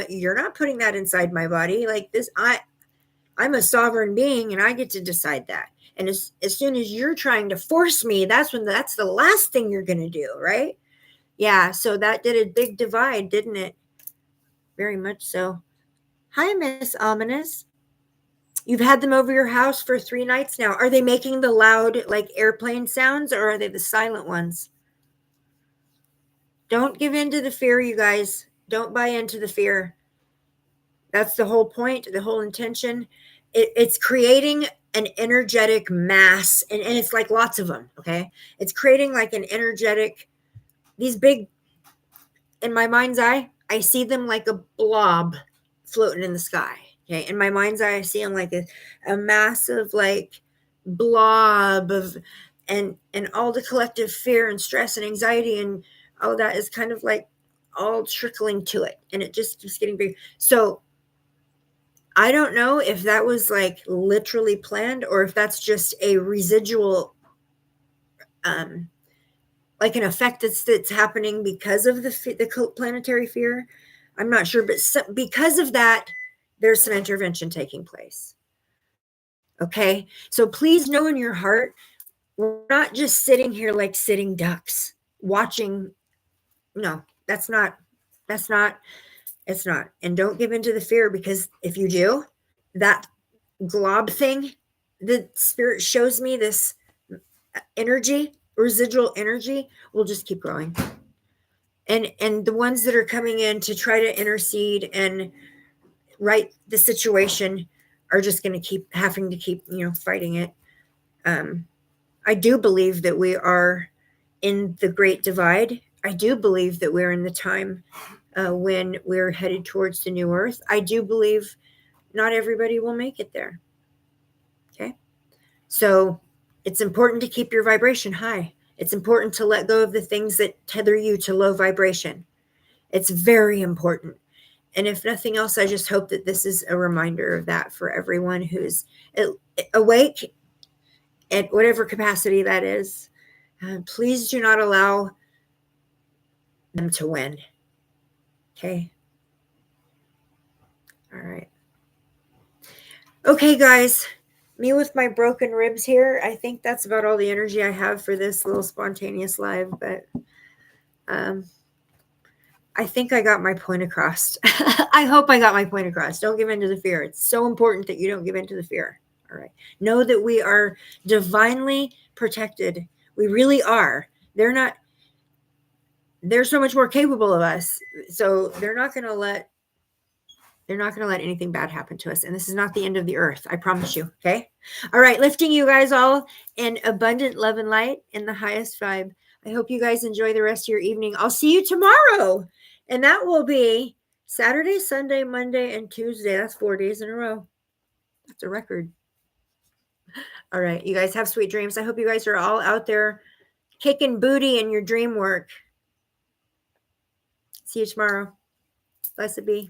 you're not putting that inside my body. Like this, I'm a sovereign being and I get to decide that. And as soon as you're trying to force me, that's the last thing you're going to do, right? Yeah, so that did a big divide, didn't it? Very much so. Hi, Miss Ominous. You've had them over your house for 3 nights now. Are they making the loud, like airplane sounds, or are they the silent ones? Don't give in to the fear, you guys. Don't buy into the fear. That's the whole point, the whole intention. It's creating an energetic mass, and it's like lots of them, okay? It's creating like an energetic, these big, in my mind's eye, I see them like a blob floating in the sky. Okay, in my mind's eye, I see them like a massive like blob of, and all the collective fear and stress and anxiety and all that is kind of like all trickling to it, and it just keeps getting big. So I don't know if that was like literally planned or if that's just a residual, like an effect that's happening because of the planetary fear. I'm not sure, but because of that, there's some intervention taking place. Okay, so please know in your heart, we're not just sitting here like sitting ducks watching. No, it's not. And don't give into the fear, because if you do, that glob thing, the spirit shows me this energy, residual energy, will just keep growing. And the ones that are coming in to try to intercede and right the situation are just going to keep having to keep fighting it. I do believe that we are in the great divide. I do believe that we're in the time when we're headed towards the new earth. I do believe not everybody will make it there. Okay, so it's important to keep your vibration high. It's important to let go of the things that tether you to low vibration. It's very important. And if nothing else, I just hope that this is a reminder of that for everyone who's awake at whatever capacity that is. Please do not allow them to win. Okay. All right. Okay, guys. Me with my broken ribs here. I think that's about all the energy I have for this little spontaneous live, but I think I got my point across. I hope I got my point across. Don't give in to the fear. It's so important that you don't give in to the fear. All right. Know that we are divinely protected. We really are. They're so much more capable of us. So they're not going to let anything bad happen to us. And this is not the end of the earth. I promise you. Okay. All right. Lifting you guys all in abundant love and light in the highest vibe. I hope you guys enjoy the rest of your evening. I'll see you tomorrow. And that will be Saturday, Sunday, Monday, and Tuesday. That's 4 days in a row. That's a record. All right. You guys have sweet dreams. I hope you guys are all out there kicking booty in your dream work. See you tomorrow. Blessed be.